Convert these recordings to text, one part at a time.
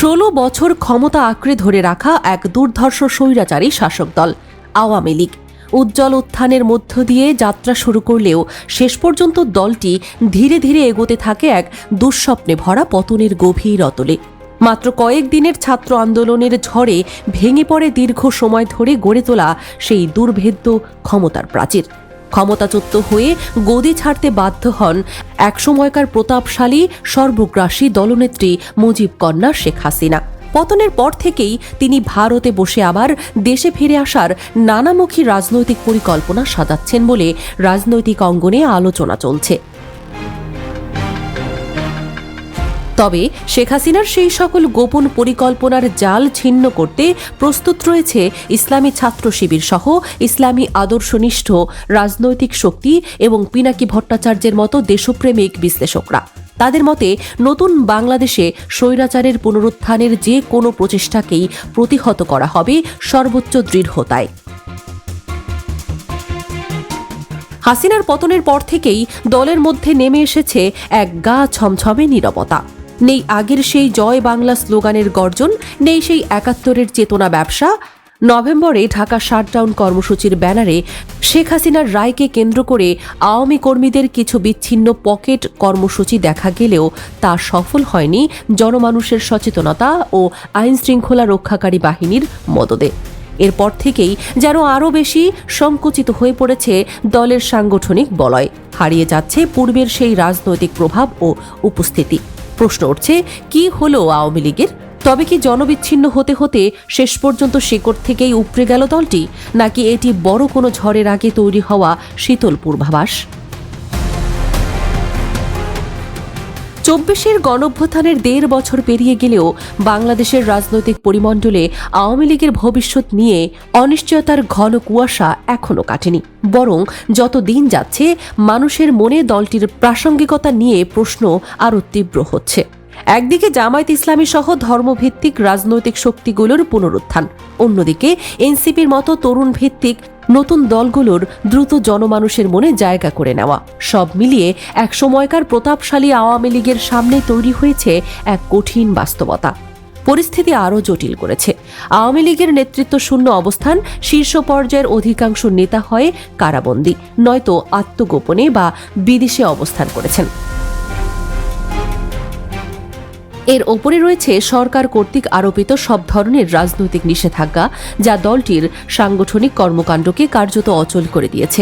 16 বছর ক্ষমতা আঁকড়ে ধরে রাখা এক দুর্ধর্ষ স্বৈরাচারী শাসক দল আওয়ামী লীগ উজ্জ্বল উত্থানের মধ্য দিয়ে যাত্রা শুরু করলেও শেষ পর্যন্ত দলটি ধীরে ধীরে এগোতে থাকে এক দুঃস্বপ্নে ভরা পতনের গভীর অতলে। মাত্র কয়েক দিনের ছাত্র আন্দোলনের ঝড়ে ভেঙে পড়ে দীর্ঘ সময় ধরে গড়ে তোলা সেই দুর্ভেদ্য ক্ষমতার প্রাচীর। ক্ষমতাচ্যুত হয়ে গদি ছাড়তে বাধ্য হন একসময়কার প্রতাপশালী সর্বগ্রাসী দলনেত্রী মুজিব কন্যা শেখ হাসিনা। পতনের পর থেকেই তিনি ভারতে বসে আবার দেশে ফিরে আসার নানামুখী রাজনৈতিক পরিকল্পনা সাজাচ্ছেন বলে রাজনৈতিক অঙ্গনে আলোচনা চলছে। তবে শেখ হাসিনার সেই সকল গোপন পরিকল্পনার জাল ছিন্ন করতে প্রস্তুত রয়েছে ইসলামী ছাত্র শিবির সহ ইসলামী আদর্শনিষ্ঠ রাজনৈতিক শক্তি এবং পিনাকি ভট্টাচার্যের মতো দেশপ্রেমিক বিশ্লেষকরা। তাদের মতে নতুন বাংলাদেশে স্বৈরাচারের পুনরুত্থানের যে কোনো প্রচেষ্টাকেই প্রতিহত করা হবে সর্বোচ্চ দৃঢ়তায়। হাসিনার পতনের পর থেকেই দলের মধ্যে নেমে এসেছে এক গা ছমছমে নীরবতা। নেই আগের সেই জয় বাংলা স্লোগানের গর্জন, নেই সেই ৭১-এর চেতনা ব্যবসা। নভেম্বরে ঢাকা শাটডাউন কর্মসূচির ব্যানারে শেখ হাসিনার রায়কে কেন্দ্র করে আওয়ামী কর্মীদের কিছু বিচ্ছিন্ন পকেট কর্মসূচি দেখা গেলেও তা সফল হয়নি জনমানুষের সচেতনতা ও আইন শৃঙ্খলা রক্ষাকারী বাহিনীর মদদে। এরপর থেকেই যেন আরও বেশি সংকুচিত হয়ে পড়েছে দলের সাংগঠনিক বলয়, হারিয়ে যাচ্ছে পূর্বের সেই রাজনৈতিক প্রভাব ও উপস্থিতি। প্রশ্ন উঠছে, কি হলো আওয়ামী লীগের? তবে কি জনবিচ্ছিন্ন হতে হতে শেষ পর্যন্ত শিকড় থেকেই উপড়ে গেল দলটি, নাকি এটি বড় কোনো ঝড়ের আগে তৈরি হওয়া শীতল পূর্বাভাস? ২৪-এর গণঅভ্যুত্থানের ১.৫ বছর পেরিয়ে গেলেও বাংলাদেশের রাজনৈতিক পরিমণ্ডলে আওয়ামী লীগের ভবিষ্যৎ নিয়ে অনিশ্চয়তার ঘন কুয়াশা এখনও কাটেনি। বরং যত দিন যাচ্ছে মানুষের মনে দলটির প্রাসঙ্গিকতা নিয়ে প্রশ্ন আরও তীব্র হচ্ছে। একদিকে জামায়াত ইসলামী সহ ধর্মভিত্তিক রাজনৈতিক শক্তিগুলোর পুনরুত্থান, অন্যদিকে এনসিপির মতো তরুণ ভিত্তিক নতুন দলগুলোর দ্রুত জনমানুষের মনে জায়গা করে নেওয়া, সব মিলিয়ে এক সময়কার প্রতাপশালী আওয়ামী লীগের সামনে তৈরি হয়েছে এক কঠিন বাস্তবতা। পরিস্থিতি আরও জটিল করেছে আওয়ামী লীগের নেতৃত্ব শূন্য অবস্থান। শীর্ষ পর্যায়ের অধিকাংশ নেতা হয় কারাবন্দী, নয়তো আত্মগোপনে বা বিদেশে অবস্থান করেছেন। এর ওপরে রয়েছে সরকার কর্তৃক আরোপিত সব ধরনের রাজনৈতিক নিষেধাজ্ঞা, যা দলটির সাংগঠনিক কর্মকাণ্ডকে কার্যত অচল করে দিয়েছে।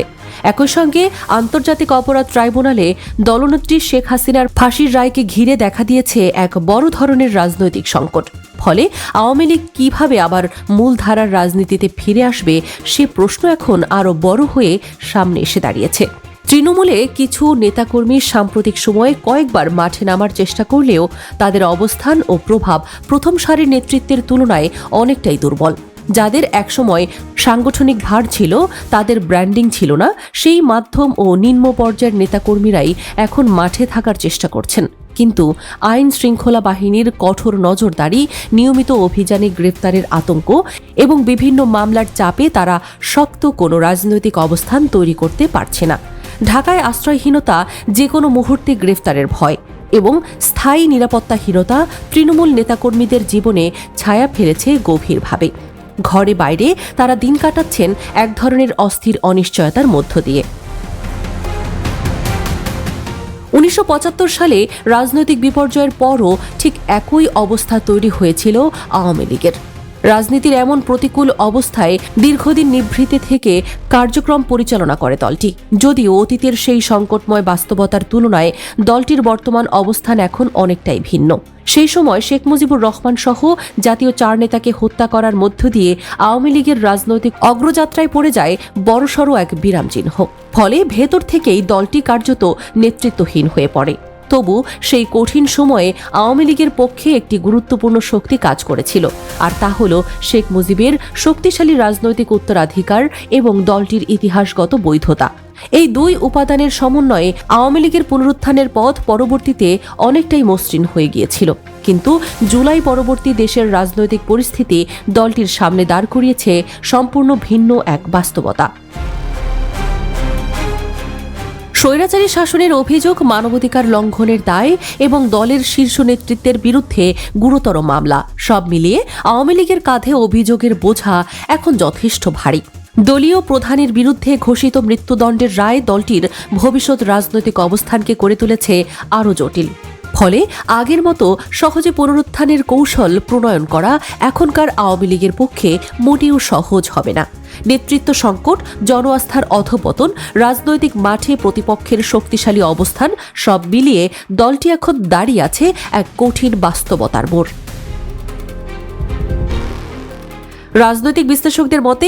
একই সঙ্গে আন্তর্জাতিক অপরাধ ট্রাইব্যুনালে দলনেত্রী শেখ হাসিনার ফাঁসির রায়কে ঘিরে দেখা দিয়েছে এক বড় ধরনের রাজনৈতিক সংকট। ফলে আওয়ামী লীগ কিভাবে আবার মূলধারার রাজনীতিতে ফিরে আসবে সে প্রশ্ন এখন আরও বড় হয়ে সামনে এসে দাঁড়িয়েছে। তৃণমূলে কিছু নেতাকর্মী সাম্প্রতিক সময়ে কয়েকবার মাঠে নামার চেষ্টা করলেও তাদের অবস্থান ও প্রভাব প্রথম সারির নেতৃত্বের তুলনায় অনেকটাই দুর্বল। যাদের একসময় সাংগঠনিক ভার ছিল, তাদের ব্র্যান্ডিং ছিল না, সেই মাধ্যম ও নিম্ন পর্যায়ের নেতাকর্মীরাই এখন মাঠে থাকার চেষ্টা করছেন। কিন্তু আইন শৃঙ্খলা বাহিনীর কঠোর নজরদারি, নিয়মিত অভিযানে গ্রেফতারের আতঙ্ক এবং বিভিন্ন মামলার চাপে তারা শক্ত কোনো রাজনৈতিক অবস্থান তৈরি করতে পারছে না। ঢাকায় আশ্রয়হীনতা, যে কোনো মুহূর্তে গ্রেফতারের ভয় এবং স্থায়ী নিরাপত্তাহীনতা তৃণমূল নেতাকর্মীদের জীবনে ছায়া ফেলেছে গভীরভাবে। ঘরে বাইরে তারা দিন কাটাচ্ছেন এক ধরনের অস্থির অনিশ্চয়তার মধ্য দিয়ে। ১৯৭৫ সালে রাজনৈতিক বিপর্যয়ের পরও ঠিক একই অবস্থা তৈরি হয়েছিল আওয়ামী লীগের। রাজনীতির এমন প্রতিকূল অবস্থায় দীর্ঘদিন নিভৃতে থেকে কার্যক্রম পরিচালনা করে দলটি। যদিও অতীতের সেই সংকটময় বাস্তবতার তুলনায় দলটির বর্তমান অবস্থান এখন অনেকটাই ভিন্ন। সেই সময় শেখ মুজিবুর রহমান সহ জাতীয় ৪ নেতাকে হত্যা করার মধ্য দিয়ে আওয়ামী লীগের রাজনৈতিক অগ্রযাত্রায় পড়ে যায় বড়সড় এক বিরামচিহ্ন। ফলে ভেতর থেকেই দলটি কার্যত নেতৃত্বহীন হয়ে পড়ে। তবু সেই কঠিন সময়ে আওয়ামী লীগের পক্ষে একটি গুরুত্বপূর্ণ শক্তি কাজ করেছিল, আর তা হল শেখ মুজিবের শক্তিশালী রাজনৈতিক উত্তরাধিকার এবং দলটির ইতিহাসগত বৈধতা। এই দুই উপাদানের সমন্বয়ে আওয়ামী লীগের পুনরুত্থানের পথ পরবর্তীতে অনেকটাই মসৃণ হয়ে গিয়েছিল। কিন্তু জুলাই পরবর্তী দেশের রাজনৈতিক পরিস্থিতি দলটির সামনে দাঁড় করিয়েছে সম্পূর্ণ ভিন্ন এক বাস্তবতা। স্বৈরাচারী শাসনের অভিযোগ, মানবাধিকার লঙ্ঘনের দায় এবং দলের শীর্ষ নেতৃত্বের বিরুদ্ধে গুরুতর মামলা সব মিলিয়ে আওয়ামী লীগের কাঁধে অভিযোগের বোঝা এখন যথেষ্ট ভারী। দলীয় প্রধানের বিরুদ্ধে ঘোষিত মৃত্যুদণ্ডের রায় দলটির ভবিষ্যৎ রাজনৈতিক অবস্থানকে করে তুলেছে আরও জটিল। ফলে আগের মতো সহজে পুনরুত্থানের কৌশল প্রণয়ন করা এখনকার আওয়ামী লীগের পক্ষে মোটেও সহজ হবে না। নেতৃত্ব সংকট, জনআস্থার অধঃপতন, রাজনৈতিক মাঠে প্রতিপক্ষের শক্তিশালী অবস্থান সব মিলিয়ে দলটি এখন দাঁড়িয়ে আছে এক কঠিন বাস্তবতার মোড়। রাজনৈতিক বিশ্লেষকদের মতে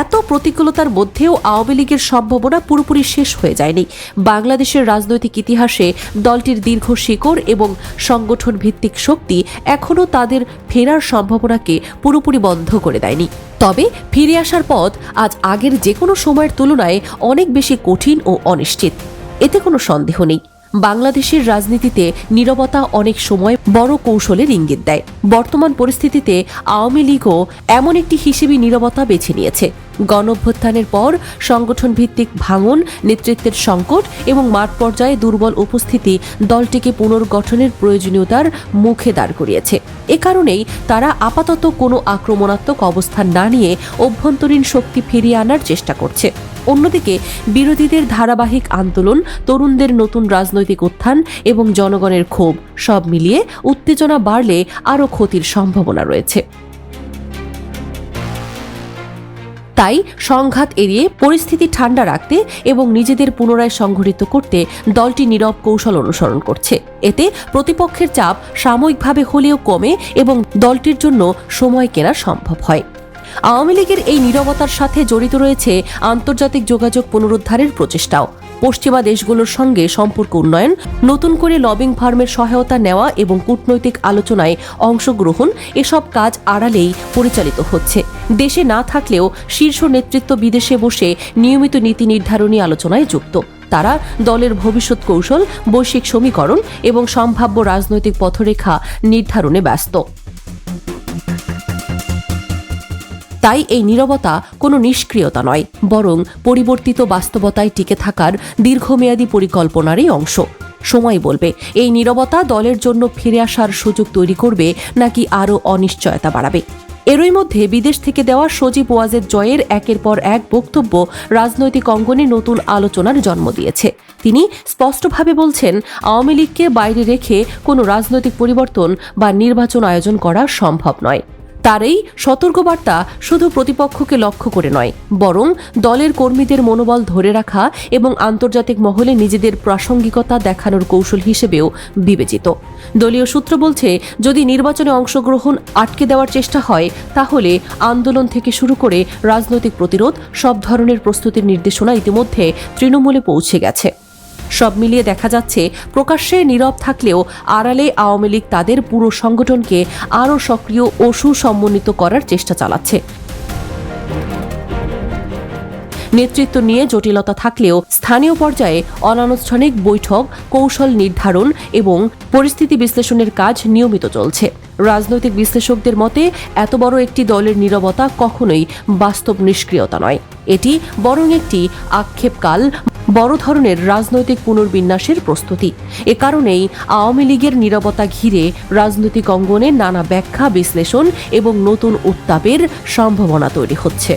এত প্রতিকূলতার মধ্যেও আওয়ামী লীগের সম্ভাবনা পুরোপুরি শেষ হয়ে যায়নি। বাংলাদেশের রাজনৈতিক ইতিহাসে দলটির দীর্ঘ শিকড় এবং সংগঠন ভিত্তিক শক্তি এখনও তাদের ফেরার সম্ভাবনাকে পুরোপুরি বন্ধ করে দেয়নি। তবে ফিরে আসার পথ আজ আগের যে কোনো সময়ের তুলনায় অনেক বেশি কঠিন ও অনিশ্চিত, এতে কোনো সন্দেহ নেই। বাংলাদেশের রাজনীতিতে নীরবতা অনেক সময় বড় কৌশলের ইঙ্গিত দেয়। বর্তমান পরিস্থিতিতে আওয়ামী লীগও এমন একটি হিসেবে নীরবতা বেছে নিয়েছে। গণঅভ্যুত্থানের পর সংগঠন ভিত্তিক ভাঙন, নেতৃত্বের সংকট এবং মাঠ পর্যায়ে দুর্বল উপস্থিতি দলটিকে পুনর্গঠনের প্রয়োজনীয়তার মুখে দাঁড় করিয়েছে। এ কারণেই তারা আপাতত কোনো আক্রমণাত্মক অবস্থান না নিয়ে অভ্যন্তরীণ শক্তি ফিরিয়ে আনার চেষ্টা করছে। অন্যদিকে বিরোধীদের ধারাবাহিক আন্দোলন, তরুণদের নতুন রাজনৈতিক উত্থান এবং জনগণের ক্ষোভ সব মিলিয়ে উত্তেজনা বাড়লে আরও ক্ষতির সম্ভাবনা রয়েছে। তাই সংঘাত এড়িয়ে পরিস্থিতি ঠান্ডা রাখতে এবং নিজেদের পুনরায় সংগঠিত করতে দলটি নীরব কৌশল অনুসরণ করছে। এতে প্রতিপক্ষের চাপ সাময়িকভাবে হলেও কমে এবং দলটির জন্য সময় কেনা সম্ভব হয়। আওয়ামী লীগের এই নীরবতার সাথে জড়িত রয়েছে আন্তর্জাতিক যোগাযোগ পুনরুদ্ধারের প্রচেষ্টাও। পশ্চিমা দেশগুলোর সঙ্গে সম্পর্ক উন্নয়ন, নতুন করে লবিং ফার্মের সহায়তা নেওয়া এবং কূটনৈতিক আলোচনায় অংশগ্রহণ, এসব কাজ আড়ালেই পরিচালিত হচ্ছে। দেশে না থাকলেও শীর্ষ নেতৃত্ব বিদেশে বসে নিয়মিত নীতি নির্ধারণী আলোচনায় যুক্ত। তারা দলের ভবিষ্যৎ কৌশল, বৈশ্বিক সমীকরণ এবং সম্ভাব্য রাজনৈতিক পথরেখা নির্ধারণে ব্যস্ত। তাই এই নীরবতা কোনো নিষ্ক্রিয়তা নয়, বরং পরিবর্তিত বাস্তবতায় টিকে থাকার দীর্ঘমেয়াদী পরিকল্পনারই অংশ। সময় বলবে এই নীরবতা দলের জন্য ফিরে আসার সুযোগ তৈরি করবে নাকি আরও অনিশ্চয়তা বাড়াবে। এরই মধ্যে বিদেশ থেকে দেওয়া সজীব ওয়াজেদ জয়ের একের পর এক বক্তব্য রাজনৈতিক অঙ্গনে নতুন আলোচনার জন্ম দিয়েছে। তিনি স্পষ্টভাবে বলছেন, আওয়ামী লীগকে বাইরে রেখে কোনো রাজনৈতিক পরিবর্তন বা নির্বাচন আয়োজন করা সম্ভব নয়। তার এই সতর্কবার্তা শুধু প্রতিপক্ষকে লক্ষ্য করে নয়, বরং দলের কর্মীদের মনোবল ধরে রাখা এবং আন্তর্জাতিক মহলে নিজেদের প্রাসঙ্গিকতা দেখানোর কৌশল হিসেবেও বিবেচিত। দলীয় সূত্র বলছে, যদি নির্বাচনে অংশগ্রহণ আটকে দেওয়ার চেষ্টা হয়, তাহলে আন্দোলন থেকে শুরু করে রাজনৈতিক প্রতিরোধ সব ধরনের প্রস্তুতির নির্দেশনা ইতিমধ্যে তৃণমূলে পৌঁছে গেছে। সব মিলিয়ে দেখা যাচ্ছে, প্রকাশ্যে নীরব থাকলেও আড়ালে আওয়ামী লীগ তাদের পুরো সংগঠনকে আরও সক্রিয় ও সুসমন্বিত করার চেষ্টা চালাচ্ছে। নেতৃত্ব নিয়ে জটিলতা থাকলেও স্থানীয় পর্যায়ে অনানুষ্ঠানিক বৈঠক, কৌশল নির্ধারণ এবং পরিস্থিতি বিশ্লেষণের কাজ নিয়মিত চলছে। রাজনৈতিক বিশ্লেষকদের মতে এত বড় একটি দলের নীরবতা কখনোই বাস্তব নিষ্ক্রিয়তা নয়, এটি বরং একটি আক্ষেপকাল, বড় ধরনের রাজনৈতিক পুনর্বিন্যাসের প্রস্তুতি। এ কারণেই আওয়ামী লীগের নীরবতা ঘিরে রাজনৈতিক অঙ্গনে নানা ব্যাখ্যা, বিশ্লেষণ এবং নতুন উত্তাপের সম্ভাবনা তৈরি হচ্ছে।